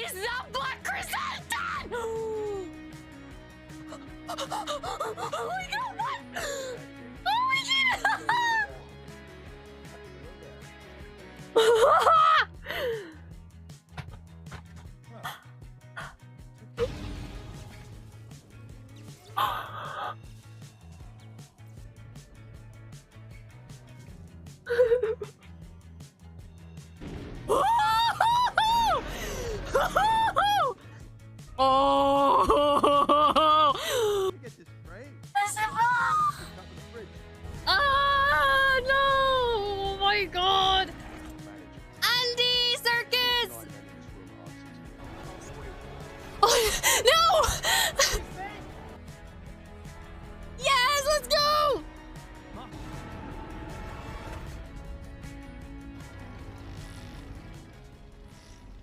He's the Black Chrysanthemum! Oh my god, what? Oh my god! Oh! Get this right. Ah, no! Oh my god! Andy, circus! Oh, no!